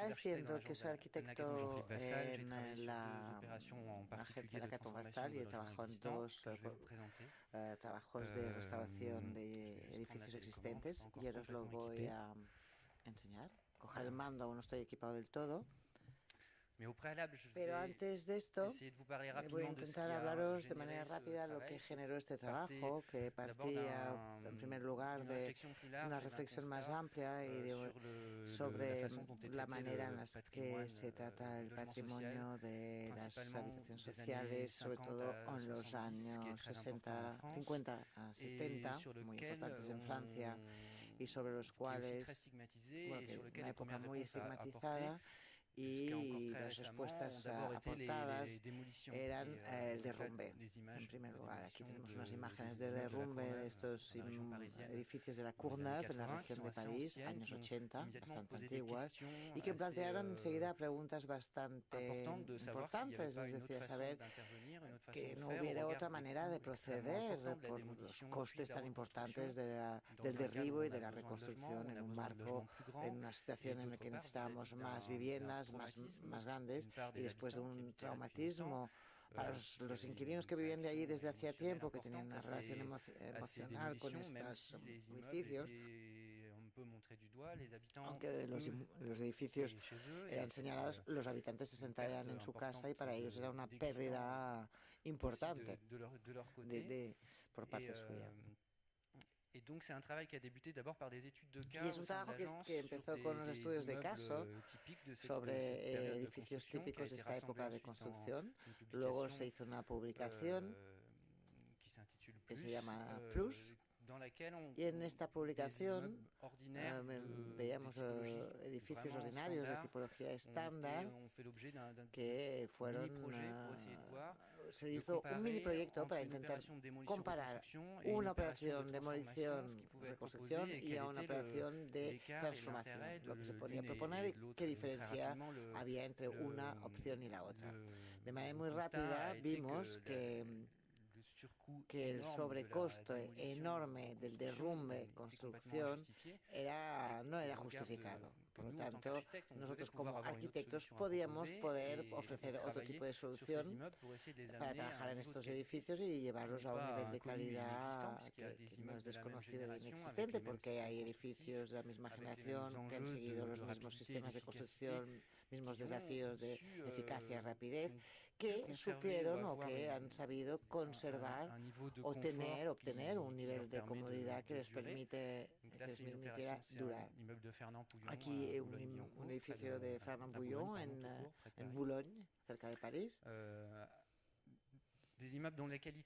diciendo que soy arquitecto en la agencia de la Caton Vastal y he trabajado en dos trabajos de restauración de edificios existentes y ahora os lo voy a enseñar. Coger el mando, aún no estoy equipado del todo. Pero antes de esto, voy a intentar hablaros de manera rápida lo que generó este trabajo, que partía, en primer lugar, de una reflexión más amplia y sobre la manera en la que se trata el patrimonio de las habitaciones sociales, sobre todo en los años 50 a 70, muy importantes en Francia, y sobre los cuales, bueno, que una época muy estigmatizada, y las respuestas aportadas eran el derrumbe. En primer lugar, aquí tenemos unas imágenes de derrumbe de estos edificios de la Courneuve, en la región de París, años 80, bastante antiguas, y que plantearon enseguida preguntas bastante importantes, es decir, saber que no hubiera otra manera de proceder por los costes tan importantes del derribo y de la reconstrucción en un marco, en una situación en la que necesitábamos más viviendas, más grandes, y después de un traumatismo para los inquilinos que vivían de allí desde hacía tiempo, que tenían una relación emocional con estos edificios, aunque los edificios eran señalados, los habitantes se sentarían en su casa y para ellos era una pérdida importante por parte suya. Y es un trabajo que empezó con los estudios de caso sobre edificios típicos de esta época de construcción. Luego se hizo una publicación que se llama Plus, y en esta publicación veíamos edificios ordinarios de tipología estándar que se hizo un mini proyecto para intentar comparar una operación de demolición, reconstrucción y a una operación de transformación, lo que se podía proponer y qué diferencia había entre una opción y la otra. De manera muy rápida vimos que el sobrecoste enorme del derrumbe construcción no era justificado. Por lo tanto, nosotros como arquitectos podíamos ofrecer otro tipo de solución para trabajar en estos edificios y llevarlos a un nivel de calidad que no es desconocido e inexistente, porque hay edificios de la misma generación que han seguido los mismos sistemas de construcción, mismos desafíos de eficacia y rapidez, que supieron o que han sabido conservar o obtener un nivel de comodidad que les permitiera durar. Aquí un edificio de Fernand Bouillon en Boulogne, cerca de París.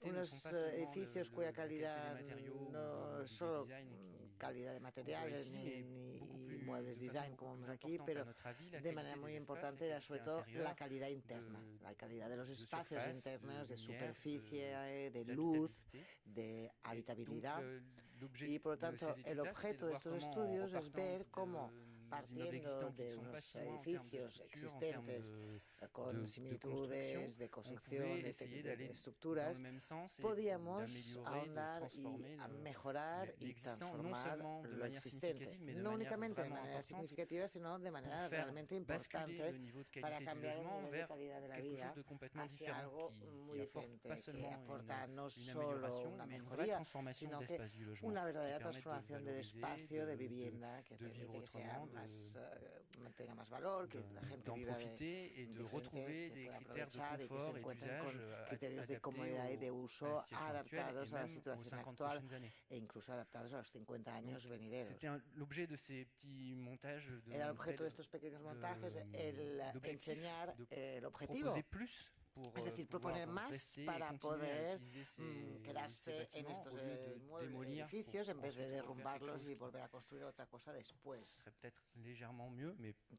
Unos edificios cuya calidad no es solo calidad de materiales ni muebles design como vemos aquí, pero de manera muy importante era sobre todo la calidad interna, la calidad de los espacios internos, de superficie, de luz, de habitabilidad. Y por lo tanto el objeto de estos estudios es ver cómo, partiendo de unos edificios existentes con similitudes de construcción, de estructuras, podíamos ahondar y mejorar y transformar lo existente, no únicamente de manera significativa, sino de manera realmente importante para cambiar el nivel de calidad de la vida hacia algo muy diferente, que aporta no solo una mejoría, sino que una verdadera transformación del espacio de vivienda que permite que mantenga más valor, que la gente viva diferente, que pueda aprovechar y que se encuentren con criterios de comodidad y de uso adaptados a la situación actual e incluso adaptados a los 50 años venideros. Era el objeto de estos pequeños montajes el enseñar el objetivo. Es decir, proponer más para poder quedarse en estos edificios en vez de derrumbarlos y volver a construir otra cosa después.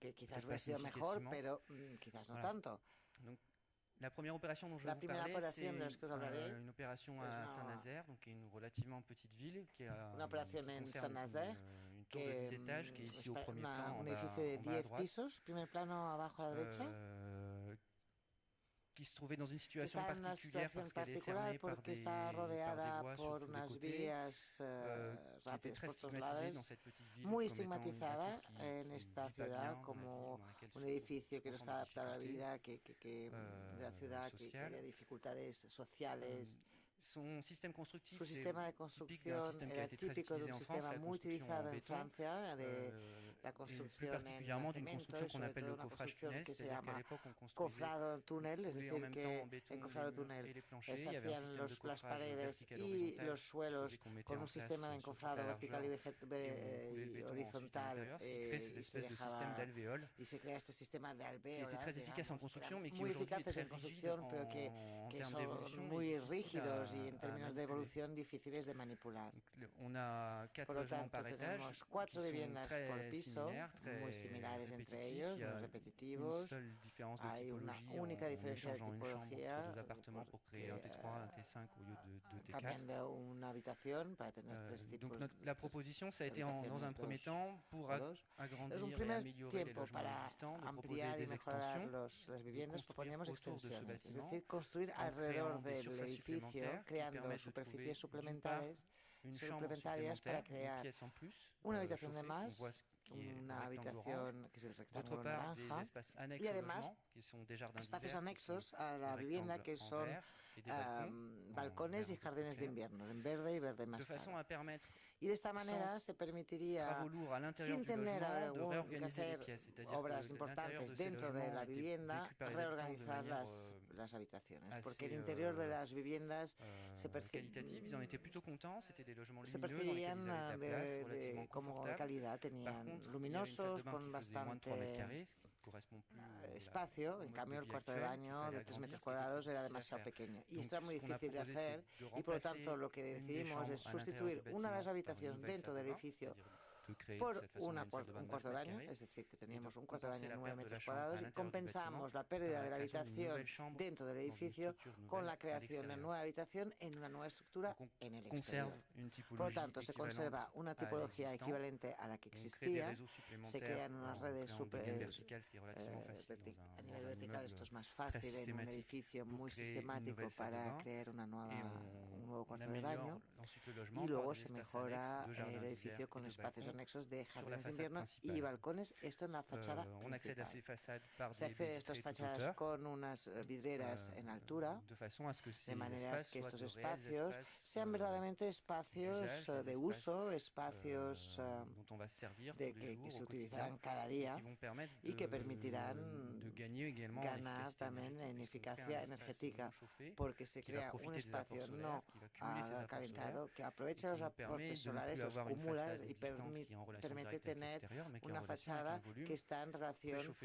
Que quizás hubiera sido mejor, pero quizás no tanto. La primera operación dont je vais vous parler, c'est une opération à Saint-Nazaire, donc une relativement petite ville qui concerne une tour de 10 étages qui est ici au premier plan, un edificio de 10 pisos, primer plano abajo a la derecha. qui se trouvait dans une situation particulière parce qu'elle est cernée par des voies sur tous les côtés, qui était très stigmatisée dans cette petite ville muy comme étant une estigmatizada voiture en esta ciudad como un edificio que no está adaptado a la vida, de la ciudad, que había dificultades sociales. Son système constructif, Su sistema de construcción era típico de un sistema muy utilizado en Francia, de la construcción en cemento, y sobre todo una construcción que se llama cofrado túnel, es decir, que en cofrado túnel se hacían las paredes y los suelos con un sistema de encofrado vertical y horizontal, y se crea este sistema de alvéolas, muy eficaces en construcción, pero que son muy rígidos y en términos de evolución difíciles de manipular. Por lo tanto, tenemos 4 viviendas por piso, muy similares entre ellos, muy repetitivos. Hay una única diferencia de tipología, cambiando una habitación para tener 3 tipos. Donc la proposition, ça a été dans un premier temps pour agrandir et améliorer les logements existants, de proposer des extensions, las viviendas proponíamos extensiones, es decir, construir alrededor del edificio, creando superficies suplementarias para crear una habitación de más, una habitación que es el rectángulo naranja, y además espacios anexos a la vivienda que son balcones y jardines de invierno, en verde y verde más claro. Y de esta manera se permitiría, sin tener que hacer obras importantes dentro de la vivienda, reorganizar las habitaciones, porque el interior de las viviendas se percibían como de calidad, tenían luminosos, con bastante espacio. En cambio el cuarto de baño de 3 metros cuadrados era demasiado pequeño y esto era muy difícil de hacer, y por lo tanto lo que decidimos es sustituir una de las habitaciones dentro del edificio por un cuarto de baño, es decir, que teníamos un cuarto de baño de 9 metros cuadrados y compensamos la pérdida de la habitación dentro del edificio con la creación de nueva habitación en una nueva estructura en el exterior. Por lo tanto, se conserva una tipología equivalente a la que existía, se crean unas redes a nivel vertical. Esto es más fácil en un edificio muy sistemático para crear un nuevo cuarto de baño, y luego se mejora el edificio con espacios anexos de jardines de invierno y balcones, esto en la fachada principal. Se accede a estas fachadas con unas vidrieras en altura, de manera que estos espacios sean verdaderamente espacios de uso, espacios que se utilizarán cada día y que permitirán ganar también en eficacia energética, porque se crea un espacio no calentado que aprovecha los aportes solares, los acumula y permite tener una fachada que está en relación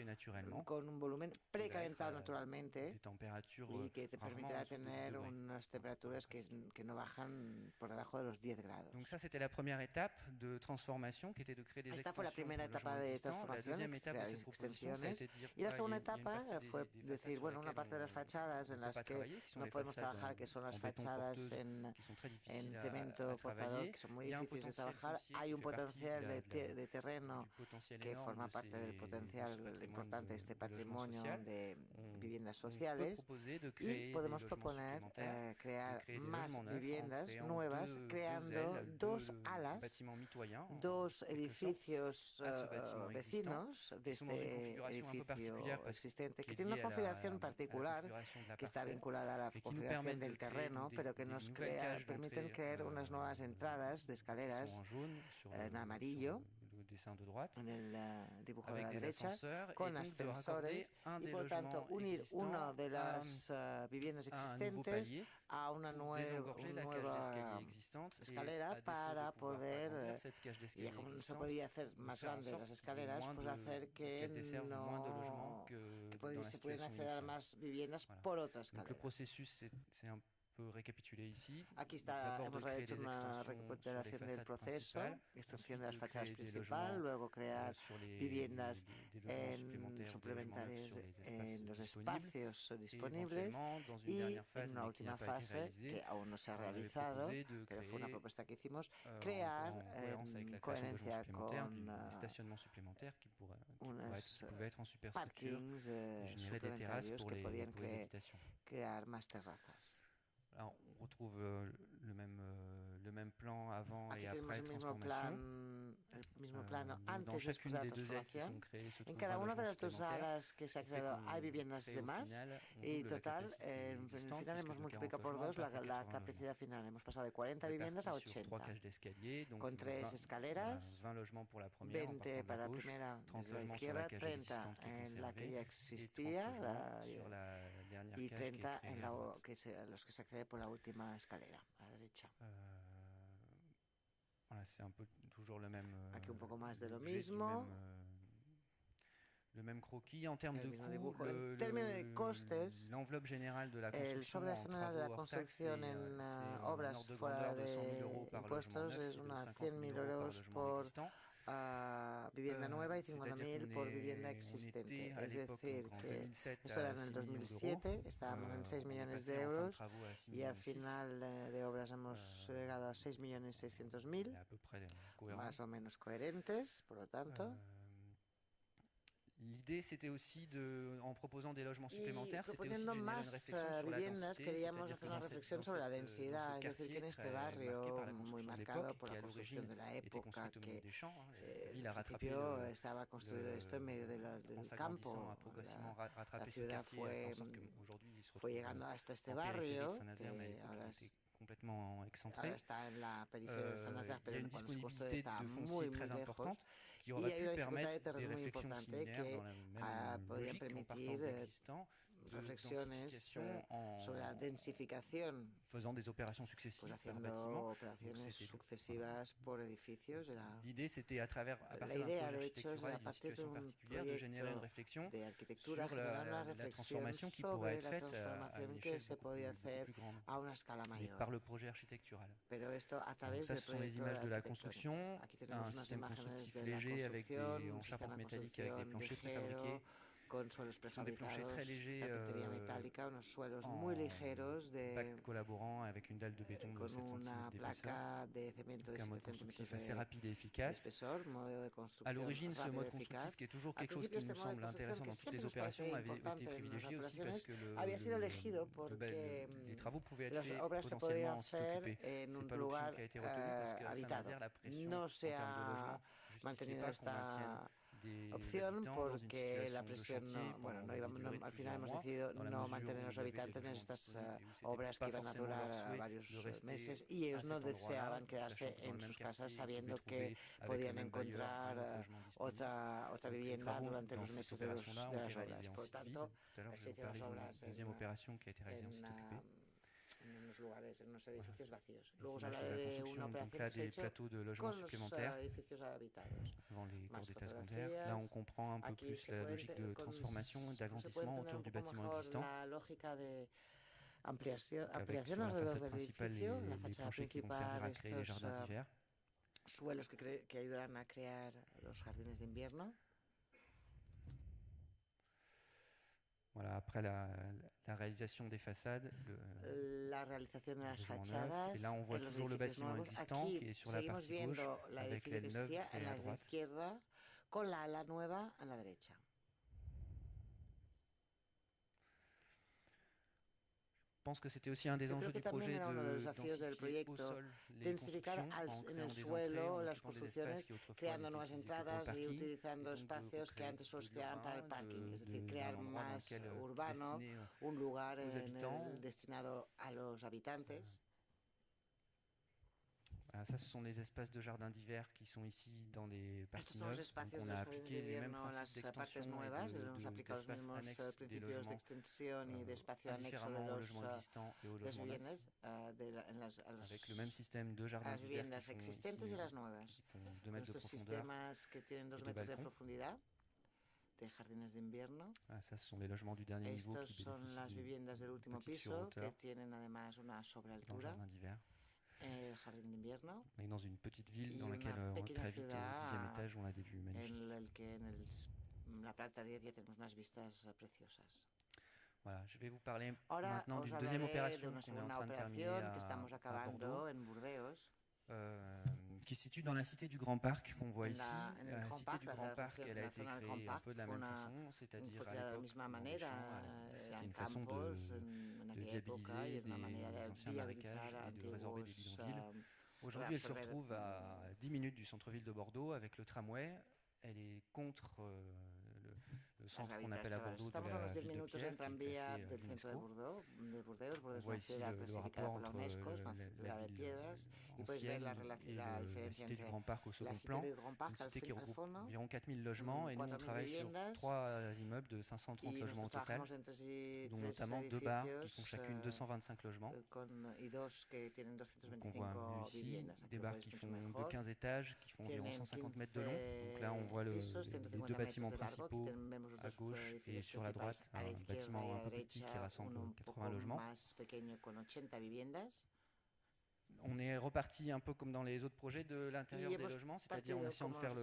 con un volumen precalentado naturalmente y que te permitirá tener unas temperaturas que no bajan por debajo de los 10 grados. Esta fue la primera etapa de transformación, crear extensiones, y la segunda etapa fue decir, bueno, una parte de las fachadas en las que no podemos trabajar, que son las fachadas en cemento portador, que son muy difíciles de trabajar. Hay un potencial de terreno que forma parte del potencial importante de este patrimonio de viviendas sociales, y podemos proponer crear más viviendas nuevas, creando 2 alas, 2 edificios vecinos de este edificio existente, que tiene una configuración particular que está vinculada a la configuración del terreno, pero que nos permiten crear unas nuevas entradas de escaleras en amarillo en el dibujo de la derecha, con ascensores, y por lo tanto unir una de las viviendas existentes a una nueva escalera para poder, ya como no se podía hacer más grandes las escaleras, pues hacer que se pudieran acceder a más viviendas por otra escalera. peut récapituler ici. Aquí está, hemos hecho una recapitulación del proceso, extensión de las fachadas principales, luego crear viviendas suplementarias en los espacios disponibles y en una última fase que aún no se ha realizado, pero fue una propuesta que hicimos, crear coherencia con unos parkings suplementarios que podían crear más terrazas. Alors, on retrouve le même plan avant Aquí et après transformation. El mismo plano antes y después de la transformación. En cada una de las dos áreas que se ha creado hay viviendas de más y total, en el final hemos multiplicado por dos la capacidad final. Hemos pasado de 40 viviendas a 80. Con 3 escaleras, 20 para la primera desde la izquierda, 30 en la que ya existía y 30 en los que se accede por la última escalera, a la derecha. Voilà, c'est un peu toujours le même. Aquí un poco más de lo mismo. Le même croquis en termes de coûts. En términos de costes, l'enveloppe générale de la construction el sobre general de la construcción en obras fuera de impuestos es unos 100.000 euros por vivienda nueva y 50.000 por vivienda existente. Es decir, que esto era en el 2007, estábamos en 6 millones de euros y al final de obras hemos llegado a 6.600.000, más o menos coherentes, por lo tanto. L'idée, c'était aussi en proposant des logements supplémentaires, c'était aussi de générer une réflexion sur la densité. Queríamos hacer una reflexión sobre la densidad, es decir, que en este barrio muy marcado por la construcción de la época, que al principio estaba construido esto en medio del campo. La ciudad fue llegando hasta este barrio, que ahora está en la periferia de Saint-Nazaire, pero cuando se construyó está muy lejos. Qui aurait pu permettre des réflexions similaires dans la même logique en partant d'existants, reflexiones sobre la densificación, faisant des opérations successives par bâtiment. Operaciones sucesivas por edificios. L'idée, c'était à partir d'un projet architectural et d'une situation particulière de générer une réflexion sur la transformation qui pourrait être faite à une échelle beaucoup plus grande, mais par le projet architectural. Donc ça, ce sont les images de la construction, un système constructif léger avec en charpente métallique avec des planchers préfabriqués. Con suelos prefabricados, carpintería metálica, unos suelos muy ligeros colaborant avec une dalle de béton de 7 cm placa de cemento de 7 constructif assez rapide et efficace. À l'origine, ce mode constructif, qui est toujours quelque chose qui nous semble intéressant dans toutes les opérations, avait été privilégié aussi parce que les travaux pouvaient être faits potentiellement en site occupé. C'est pas l'option qui a été retenue parce qu'à Saint-Nazaire, la pression en termes de logement justifiait pas qu'on maintienne opción porque la presión al final hemos decidido no mantener a los habitantes en estas obras que iban a durar varios meses y ellos no deseaban quedarse en sus casas sabiendo que podían encontrar otra vivienda durante los meses de las obras. Por tanto, se hicieron las obras en unos lugares, en unos edificios vacíos. Luego os hablaré de una operación que se ha hecho con los edificios habitados. Más fotografías. Là, on comprend un peu plus la logique de transformation et d'agrandissement autour du bâtiment existant. La lógica de ampliación alrededor del edificio, la fachada principal, estos suelos que ayudarán a crear los jardines de invierno. Voilà, après la réalisation des façades, la réalisation de las fachadas, et là on voit toujours le bâtiment existant qui est sur la partie gauche avec l'aile neuve créée à droite. Con la ala nueva a la derecha. Je pense que c'était aussi un des enjeux du projet de densifier au sol les constructions en créant des entrées, en occupant des espaces qui autrefois étaient utilisés pour le parking, utilizando espacios que antes solo se creaban para el parking, es decir, crear más urbano, un lugar destinado a los habitantes. Voilà, ça, ce sont les espaces de jardin d'hiver qui sont ici dans les parties neuves. Donc on a appliqué les mêmes principes d'extension et d'espace annexe des logements, indifféremment aux logements existants et aux logements neufs, avec le même système de jardin d'hiver qui font 2 mètres de profondeur et de balcons. jardines de invierno. Ah, ça, ce sont les logements du dernier niveau Estos qui son las bénéficient viviendas del último petite piso surhauteur que tienen además una dans le sobrealtura, jardin d'hiver. el jardín de invierno. On est dans une petite ville Y dans laquelle una pequeña très vite au 10e ciudad étage on a des vues magnifiques. en el que en la planta 10 ya tenemos unas vistas preciosas. Voilà, je vais vous parler Ahora maintenant os d'une deuxième hablaré de opération una qu'on est en segunda train de terminer operación que estamos à acabando Bordeaux, en Burdeos, qui se situe dans la cité du Grand Parc qu'on voit en ici. en el La Grand cité Parc, du Grand Parc, elle a la été zona del créée Grand un peu de la Park même fue façon, c'est-à-dire fue à creada de la l'époque misma dans les manera, champs. C'était eran une façon campos de aquella época y viabiliser era una manera des de anciens marécages viabilizar et de résorber des antiguos bidonvilles. Aujourd'hui, elle se retrouve à 10 minutes du centre-ville de Bordeaux avec le tramway. Elle est contre le centre qu'on appelle à Bordeaux de Estamos a la unos 10 ville de minutos Pierre, en qui est tranvía classée del centro de l'UNESCO. Burdeos. Burdeos On es voit una ici ciudad le clasificada rapport por la entre UNESCO, es una ciudad de ville piedras, y podéis ver ancienne et la la diferencia cité du entre Grand Parc au la second cité plan. du Grand C'est une Parc cité qui al regroupe fondo, environ 4000 logements et nous on 4000 travaille sur viviendas, 3 immeubles de 530 y logements au nosotros total, trabajamos entre dont tres notamment 2 bars qui edificios font chacune 225 logements. y dos que tienen Donc on voit 225 mieux ici, viviendas. Aquí des lo bars veis qui mucho font de mejor. 15 étages, qui font environ Tienen 150 mètres de long. Donc là on voit 15 les pisos, deux 150 bâtiments metros de largo. principaux Aquí vemos los à dos gauche et edificios sur la droite, principales, a la un izquierda bâtiment y a un la peu plus petit qui derecha, rassemble uno un 80 poco logements. más pequeño con 80 viviendas. On est reparti un peu comme dans les autres projets de l'intérieur des logements, c'est-à-dire en essayant de faire le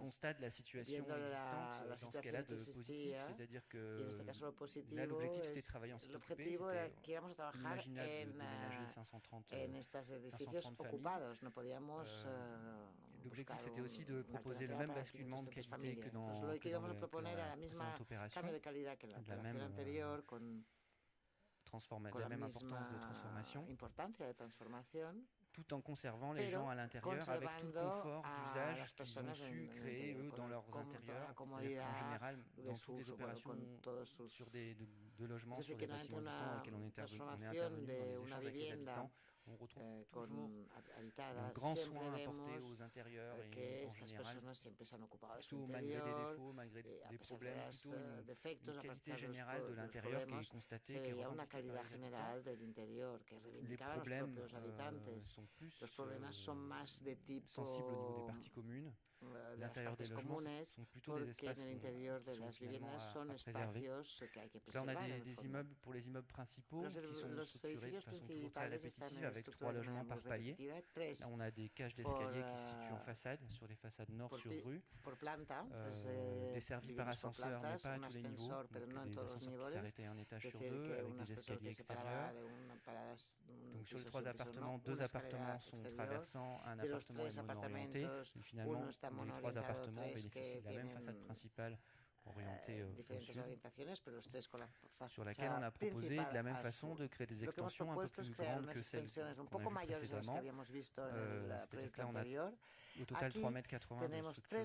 constat de la situation existante dans ce qu'elle a de positif, c'est-à-dire que là l'objectif c'était de travailler en site occupé, c'était inimaginable de déménager 530 familles. L'objectif c'était aussi de proposer le même basculement de qualité que dans la précédente opération, de la même la même importance de transformation, tout en conservant les gens à l'intérieur avec tout le confort d'usage qu'ils ont su créer eux dans leurs intérieurs. C'est-à-dire qu'en général, dans toutes les opérations sur de logements, sur des bâtiments distants dans lesquels on est intervenu dans les échanges avec les habitants, on retrouve toujours un grand soin apporté aux intérieurs et en général, plutôt malgré des défauts, malgré des problèmes, plutôt une qualité générale de l'intérieur qui est constatée, qui est revendiquée par les habitants. Les problèmes sont plus sensibles au niveau des parties communes. L'intérieur des logements sont plutôt des espaces qui sont finalement à préserver. Là, on a des immeubles, pour les immeubles principaux, qui sont structurés de façon toujours très répétitive, avec 3 logements par palier. Là, on a des cages d'escalier qui se situent en façade, sur les façades nord sur rue, desservis par ascenseur, mais pas à tous les niveaux, donc des ascenseurs qui s'arrêtaient un étage sur 2, avec des escaliers extérieurs. Donc sur les 3 appartements, 2 appartements sont traversants, un appartement est mono-orienté, et finalement les 3 appartements bénéficient de la même façade principale orientée au sud, sur laquelle on a proposé de la même façon de créer des extensions un peu plus grandes que celles qu'on a vues précédemment. C'est-à-dire que là on a au total 3,80 m de structure créée,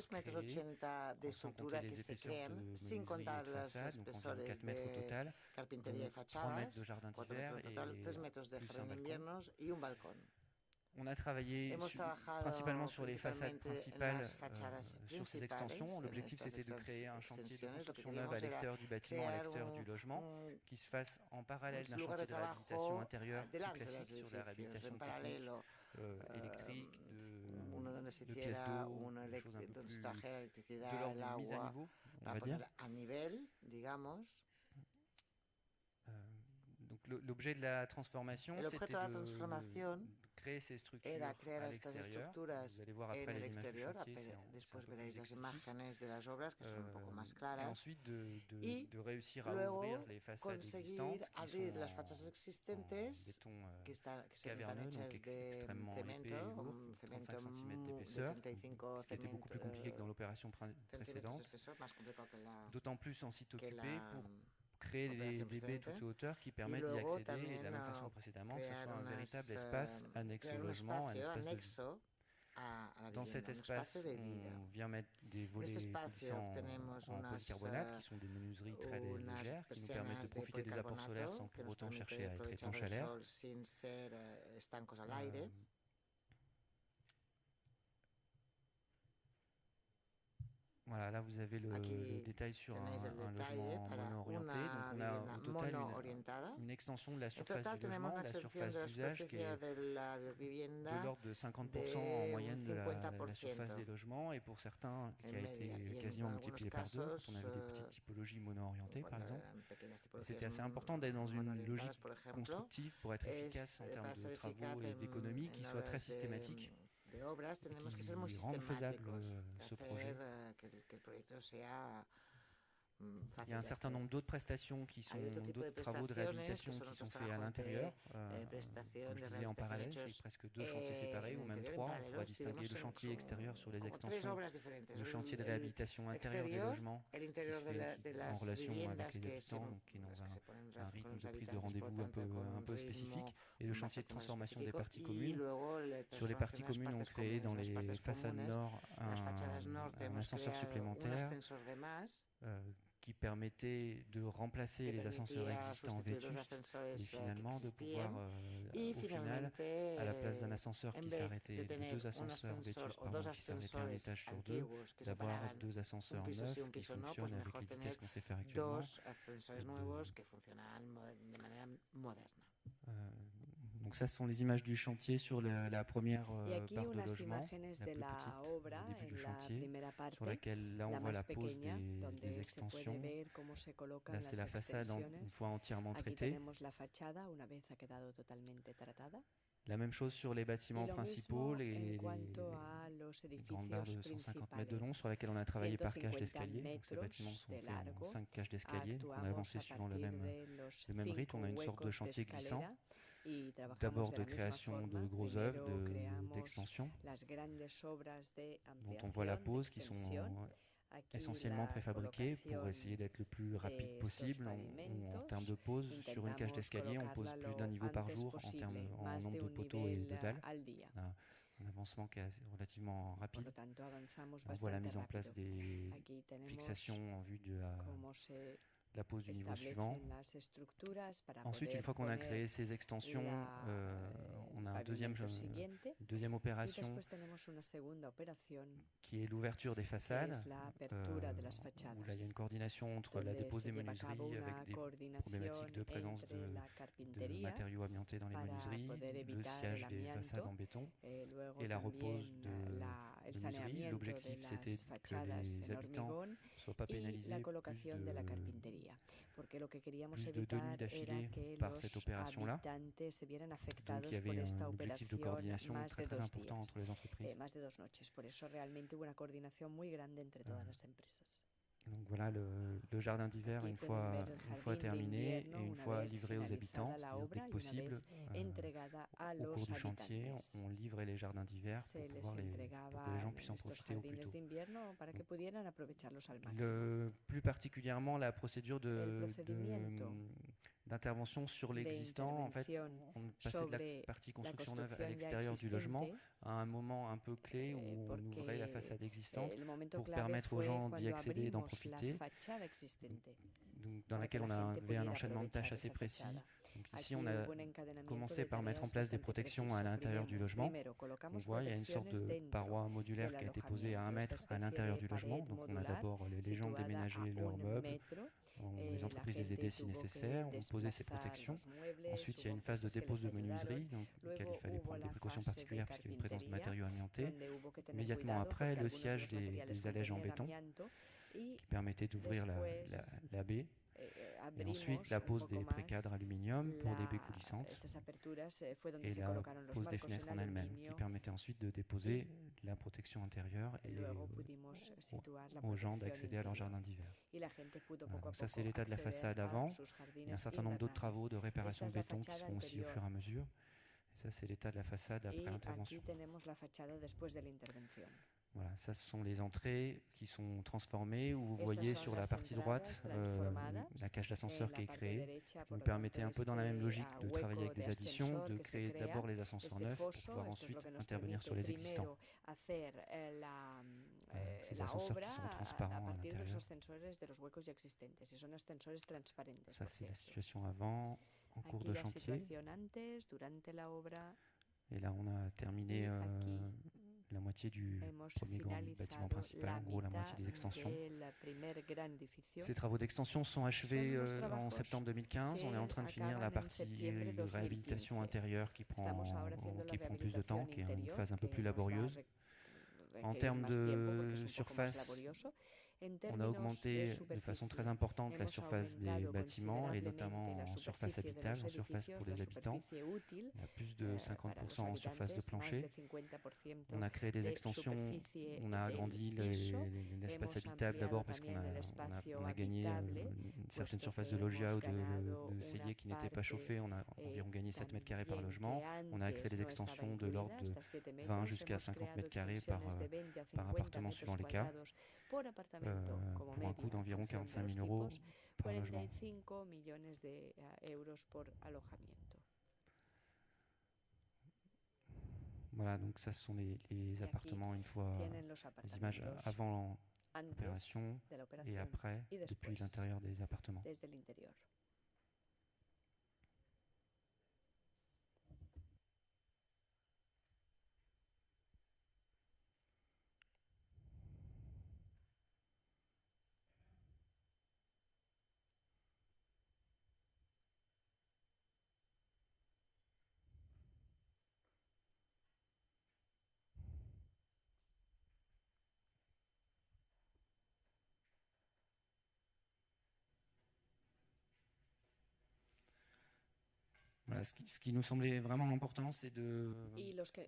sans compter les épaisseurs de menuiserie et de façade, donc environ 4 mètres au total, 3 mètres de jardin d'hiver et plus un balcon. On a travaillé principalement sur les façades principales sur ces extensions. L'objectif c'était de créer un chantier de construction neuve à l'extérieur du bâtiment, à l'extérieur du logement, qui se fasse en parallèle d'un chantier de réhabilitation intérieure plus classique sur de la réhabilitation technique, électrique, de pièces d'eau, des choses un peu plus de l'ordre de mise à niveau, on va dire. Donc l'objet de la transformation, c'était de créer ces structures à l'extérieur. Vous allez voir après les images du chantier, c'est un peu plus explicite. Et ensuite de réussir à ouvrir les façades existantes qui sont en béton caverneux, donc extrêmement épais et lourd, 35 cm d'épaisseur, ce qui était beaucoup plus compliqué que dans l'opération précédente, d'autant plus en site occupé pour créer des baies toute hauteur qui permettent d'y accéder et de la même façon que précédemment, que ce soit un véritable espace annexe au logement, un espace de vie. Dans cet espace, on vient mettre des volets coulissants en polycarbonate qui sont des menuiseries très légères qui nous permettent de profiter des apports solaires sans pour autant chercher à être étanches à l'air. Voilà, là vous avez le détail sur un logement mono-orienté. Donc on a au total une extension de la surface du logement, la surface d'usage qui est de l'ordre de 50% en moyenne de la surface des logements, et pour certains qui a été quasiment multiplié par deux quand on avait des petites typologies mono-orientées par exemple. Et c'était assez important d'être dans une logique constructive pour être efficace en termes de travaux et d'économie qui soit très systématique. De obras, tenemos que ser muy sistemáticos, Il y a un certain nombre d'autres prestations qui sont d'autres travaux de réhabilitation qui sont faits à l'intérieur. Comme je disais, en parallèle, c'est presque deux chantiers séparés ou même trois. On pourra distinguer le chantier extérieur sur les extensions, le chantier de réhabilitation intérieur des logements qui se fait en relation avec les habitants, donc qui est dans un rythme de prise de rendez-vous un peu spécifique, et le chantier de transformation des parties communes. Sur les parties communes, on crée dans les façades nord un ascenseur supplémentaire qui permettait de remplacer les ascenseurs existants vétustes et finalement de pouvoir, au final, à la place d'un ascenseur qui s'arrêtait, de deux ascenseurs vétustes qui s'arrêtaient un étage sur deux, d'avoir deux ascenseurs neufs qui fonctionnent avec les vitesses qu'on sait faire actuellement. Donc ça, ce sont les images du chantier sur la première part de logement, la plus petite, au début du chantier, sur laquelle là on voit la pose des extensions. Là c'est la façade une fois entièrement traitée. La même chose sur les bâtiments principaux, les grandes barres de 150 mètres de long sur lesquelles on a travaillé par cage d'escalier. Donc ces bâtiments sont faits en 5 cages d'escalier, donc on a avancé suivant le même rythme. On a une sorte de chantier glissant. D'abord de création de gros œuvres, d'extension, dont on voit la pose, qui sont essentiellement préfabriquées pour essayer d'être le plus rapide possible. En termes de pose, sur une cage d'escalier, on pose plus d'un niveau par jour en nombre de poteaux et de dalles. Un avancement qui est relativement rapide. On voit la mise en place des fixations en vue de la pose du niveau suivant. Ensuite, une fois qu'on a créé ces extensions, on a une deuxième opération qui est l'ouverture des façades, où là il y a une coordination entre la dépose des menuiseries avec des problématiques de présence de matériaux amiantés dans les menuiseries, le sciage des façades en béton et la repose de menuiseries. L'objectif c'était que les habitants ne soient pas pénalisés plus de 2 nuits d'affilée par cette opération-là. Donc il y avait un objectif de coordination très très important entre les entreprises. Donc voilà le jardin d'hiver une fois terminé et une fois livré aux habitants, c'est-à-dire dès que possible, au cours du chantier, on livrait les jardins d'hiver pour que les gens puissent en profiter au plus tôt. Plus particulièrement la procédure d'intervention sur l'existant, en fait, on passait de la partie construction neuve à l'extérieur du logement à un moment un peu clé où on ouvrait la façade existante pour permettre aux gens d'y accéder et d'en profiter, donc, dans laquelle on avait un enchaînement de tâches assez précis. Donc ici, on a commencé par mettre en place des protections à l'intérieur du logement. On voit, il y a une sorte de paroi modulaire qui a été posée à 1 mètre à l'intérieur du logement. Donc on a d'abord les gens déménager leurs meubles, les entreprises les aider si nécessaire, on posait ces protections. Ensuite, il y a une phase de dépose de menuiserie, dans laquelle il fallait prendre des précautions particulières puisqu'il y a une présence de matériaux amiantés. Immédiatement après, le sciage des allèges en béton qui permettait d'ouvrir la baie. Et ensuite, la pose des précadres aluminium pour des baies coulissantes et la pose des fenêtres en elles-mêmes qui permettait ensuite de déposer la protection intérieure et aux gens d'accéder à leur jardin d'hiver. Voilà, donc ça, c'est l'état de la façade avant. Il y a un certain nombre d'autres travaux de réparation de béton qui se font aussi au fur et à mesure. Et ça, c'est l'état de la façade après l'intervention. Voilà, ça ce sont les entrées qui sont transformées où vous voyez sur la partie droite la cage d'ascenseur qui est créée, qui nous permettait un peu dans la même logique de travailler avec des additions, de créer d'abord les ascenseurs neufs pour pouvoir ensuite intervenir sur les existants. Ces ascenseurs qui sont transparents à l'intérieur. Ça c'est la situation avant, en cours de chantier. Et là on a terminé la moitié du premier grand bâtiment principal, en gros la moitié des extensions. Ces travaux d'extension sont achevés en septembre 2015. On est en train de finir la partie de réhabilitation intérieure qui prend plus de temps, qui est une phase un peu plus laborieuse. En termes de surface, on a augmenté de façon très importante la surface des bâtiments et notamment en surface habitable, en surface pour les habitants. Il y a plus de 50% en surface de plancher. On a créé des extensions, on a agrandi l'espace habitable d'abord parce qu'on a gagné une certaine surface de loggia ou de cellier qui n'était pas chauffée. On a environ gagné 7 mètres carrés par logement. On a créé des extensions de l'ordre de 20 jusqu'à 50 mètres carrés par appartement suivant les cas. Pour un coût d'environ 45 000 € par logement. Voilà, donc ça ce sont les appartements une fois les images avant l'opération et après depuis l'intérieur des appartements. Voilà, ce qui nous semblait vraiment important, c'est de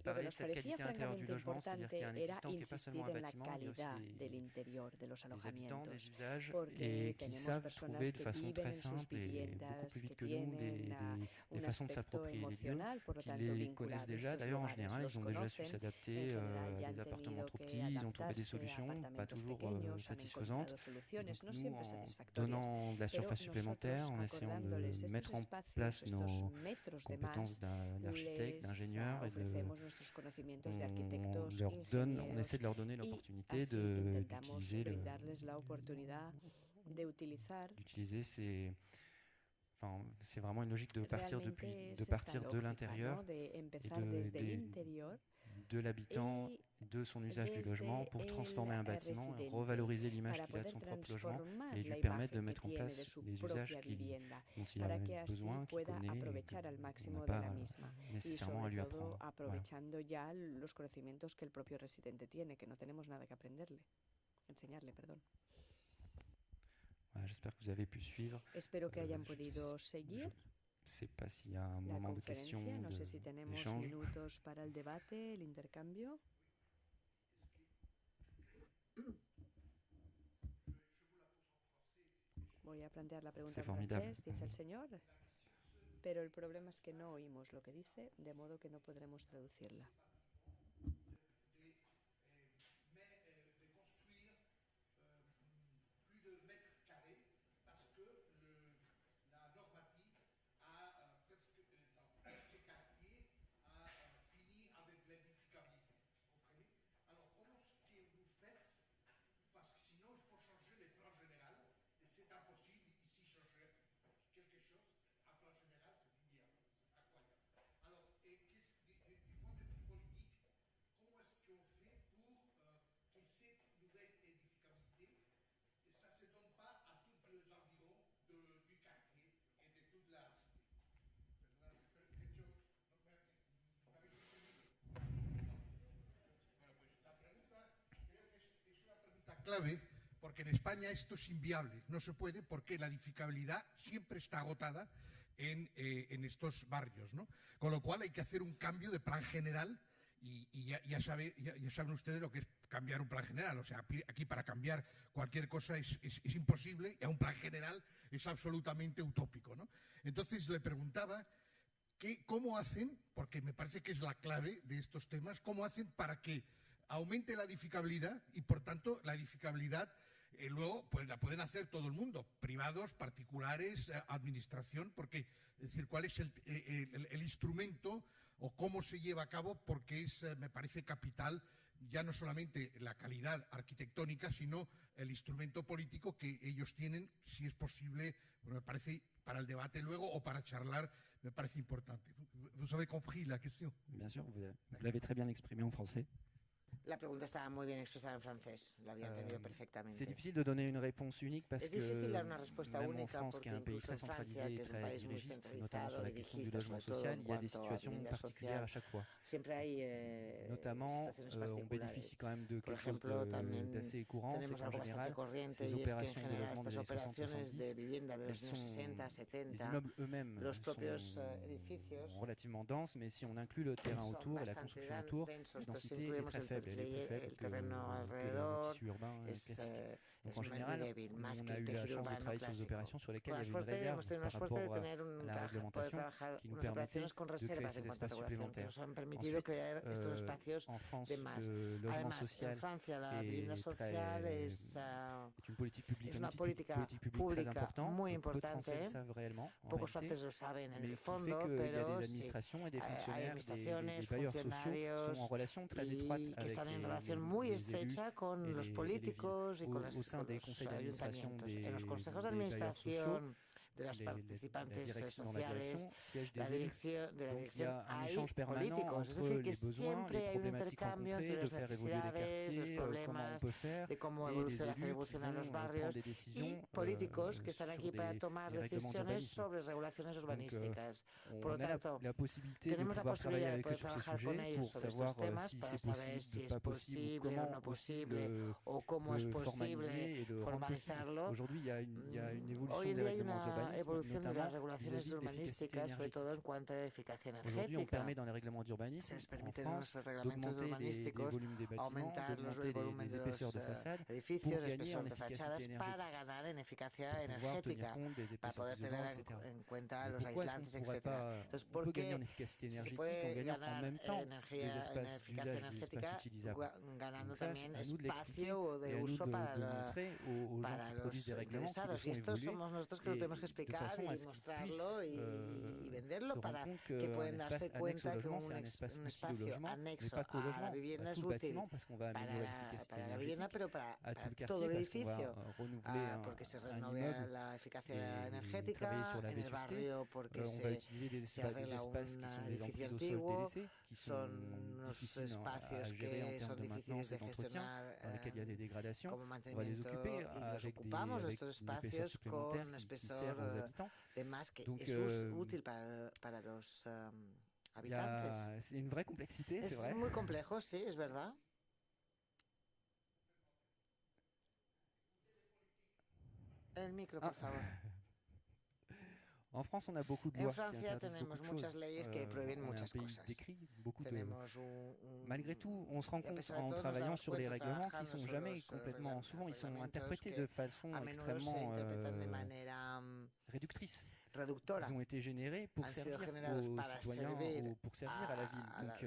parler de cette qualité intérieure du logement, c'est-à-dire qu'il y a un existant qui n'est pas seulement un bâtiment, mais aussi des habitants, des usages, et qui savent trouver de façon très simple et beaucoup plus vite que nous des façons de s'approprier les lieux, qui les connaissent déjà. D'ailleurs, en général, ils ont déjà su s'adapter à des appartements trop petits, ils ont trouvé des solutions, pas toujours satisfaisantes. Donc, nous, en donnant de la surface supplémentaire, en essayant de mettre en place nos compétences d'architecte, d'ingénieur, on essaie de leur donner l'opportunité d'utiliser ces... Enfin, c'est vraiment une logique de partir de l'intérieur de l'habitant, de son usage du logement pour transformer un bâtiment et revaloriser l'image qu'il a de son propre logement et lui permettre de mettre en place les usages dont il a besoin, qu'il connaît et qu'on n'a pas nécessairement à lui apprendre. Voilà, j'espère que vous avez pu suivre. Je ne sais pas s'il y a un moment de questions, d'échange. Voy a plantear la pregunta en francés, dice el señor, pero el problema es que no oímos lo que dice, de modo que no podremos traducirla. Clave, porque en España esto es inviable, no se puede porque la edificabilidad siempre está agotada en estos barrios, ¿no? Con lo cual hay que hacer un cambio de plan general y ya saben ustedes lo que es cambiar un plan general. O sea, aquí para cambiar cualquier cosa es imposible y a un plan general es absolutamente utópico, ¿no? Entonces le preguntaba cómo hacen, porque me parece que es la clave de estos temas, cómo hacen para que aumente la edificabilidad y por tanto la edificabilidad luego pues la pueden hacer todo el mundo, privados, particulares, administración, porque es decir, cuál es el instrumento o cómo se lleva a cabo, porque me parece capital ya no solamente la calidad arquitectónica, sino el instrumento político que ellos tienen, si es posible, bueno, me parece para el debate luego o para charlar, me parece importante. Vous avez compris la question? Bien sûr, vous l'avez très bien exprimé en français. La pregunta estaba muy bien expresada en francés, lo había entendido perfectamente. C'est difficile de donner une réponse unique parce que même en France, qui est un pays très centralisé et très dirigiste, notamment sur la question du logement social, il y a des situations particulières à chaque fois. Notamment, on bénéficie quand même de quelque chose d'assez courant, c'est qu'en général, ces opérations de logement des années 60-70, les immeubles eux-mêmes sont relativement denses, mais si on inclut le terrain autour et la construction autour, la densité est très faible. Elle est très faible que le tissu urbain classique. Donc en général, on a eu la chance de travailler sur des opérations sur lesquelles il y avait une réserve par rapport à la réglementation qui nous permettait de créer ces espaces supplémentaires. Ensuite, en France, le logement social est une politique publique, un outil politique public très important. Peu de Français le savent réellement, en réalité, mais qui fait qu'il y a des administrations et des fonctionnaires, des bailleurs sociaux sont en relation très étroite avec les élus et les políticos au sein des conseils d'administration des bailleurs sociaux. De las participantes sociales, siège des élus. Donc il y a un échange permanent entre les besoins, les problématiques rencontrées, de faire évoluer les quartiers, comment on peut faire, et les élus qui vont prendre des décisions políticos que están aquí para tomar decisiones sobre regulaciones urbanísticas. Por lo tanto, la possibilité de pouvoir travailler avec eux sur ces sujets pour savoir si c'est possible, comment no posible, o cómo es posible et le rendre possible. Aujourd'hui, il y a une évolution des règlements d'urbanisme, evolución de las regulaciones urbanísticas, sobre todo en cuanto a eficacia energética. Aujourd'hui, on permet dans les règlements d'urbanisme en France d'augmenter les volumes des bâtiments, d'augmenter les épaisseurs de façade pour gagner en efficacité énergétique, pour pouvoir tenir compte des épaisseurs isolantes, etc. Pourquoi est-ce qu'on ne pourrait pas on peut gagner en efficacité énergétique en gagnant en même temps des espaces d'usage, des espaces utilisables. Donc ça, c'est à nous de l'expliquer et à nous de montrer aux gens qui produisent des règlements qui le font évoluer explicar y mostrarlo y venderlo para que puedan darse cuenta que un espacio anexo a la vivienda es útil para la vivienda, pero para todo el edificio, porque se renueva la eficacia energética en el barrio, porque se arregla un edificio antiguo, son unos espacios que son difíciles de gestionar como mantenimiento y nos ocupamos de estos espacios con un espesor de más que es útil para los habitantes. C'est une vraie complexité, c'est vrai. Es muy complejo, sí, es verdad. El micro, por favor. En France, on a beaucoup de lois qui interdisent beaucoup de choses. Malgré tout, on se rend compte en travaillant sur les règlements qu'ils sont jamais complètement... Souvent, ils sont interprétés de façon extrêmement réductrice. Ils ont été générés pour servir aux citoyens ou pour servir à la ville. Donc,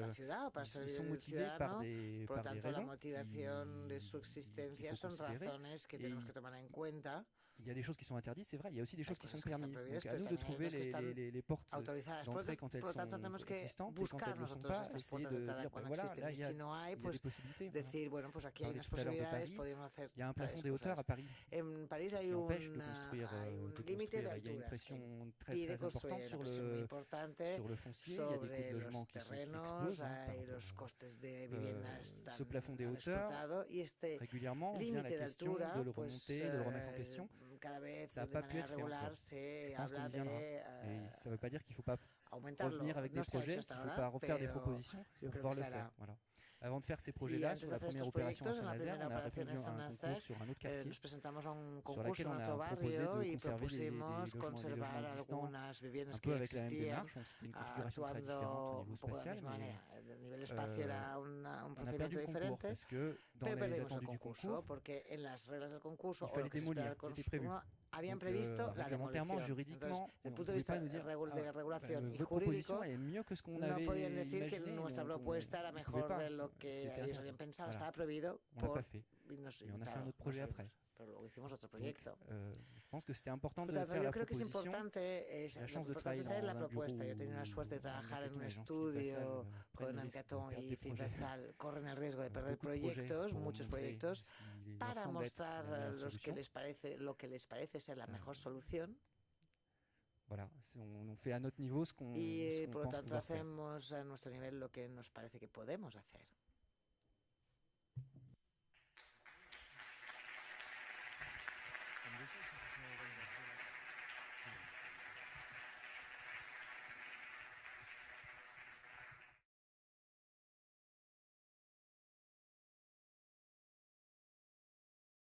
ils sont motivés par des raisons qui faut considérer. Il y a des choses qui sont interdites, c'est vrai, il y a aussi des choses qui sont permises. Donc à nous de trouver les portes d'entrée quand elles sont existantes et quand elles ne le sont pas, essayer de dire, ben voilà, là il y a des possibilités. On parlait tout à l'heure de Paris, il y a un plafond des hauteurs à Paris qui empêche de construire. Il y a une pression très importante sur le foncier, il y a des coûts de logement qui explosent. Ce plafond des hauteurs, régulièrement, vient la question de le remonter, de le remettre en question. Ça n'a pas pu être fait encore. Je pense qu'on y viendra. Et ça ne veut pas dire qu'il ne faut pas revenir avec des projets, qu'il ne faut pas refaire des propositions pour pouvoir le faire. Voilà. Avant de faire ces projets-là, sur la première opération à Saint-Nazaire, on a répondu à un concours sur un autre quartier, sur lequel on a proposé de conserver les logements existants, un peu avec la même démarche. C'était une configuration très différente au niveau spatial, mais on a perdu le concours parce que dans les attendus du concours, il fallait démolir, c'était prévu. Réglementairement, juridiquement, on ne pouvait pas nous dire votre proposition est mieux que ce qu'on avait imaginé. Que ellos habían pensado, estaba prohibido por... Et on a fait un autre projet après. Pero luego hicimos otro proyecto. Je pense que c'était important de faire la proposition. La chance de travailler dans un bureau. Yo he tenido la suerte de trabajar en un estudio con Alcatón y Finvesal. Corren el riesgo de perder proyectos, muchos proyectos, para mostrar lo que les parece ser la mejor solución. Voilà, on fait à notre niveau ce qu'on pense pouvoir faire. Y por lo tanto hacemos a nuestro nivel lo que nos parece que podemos hacer.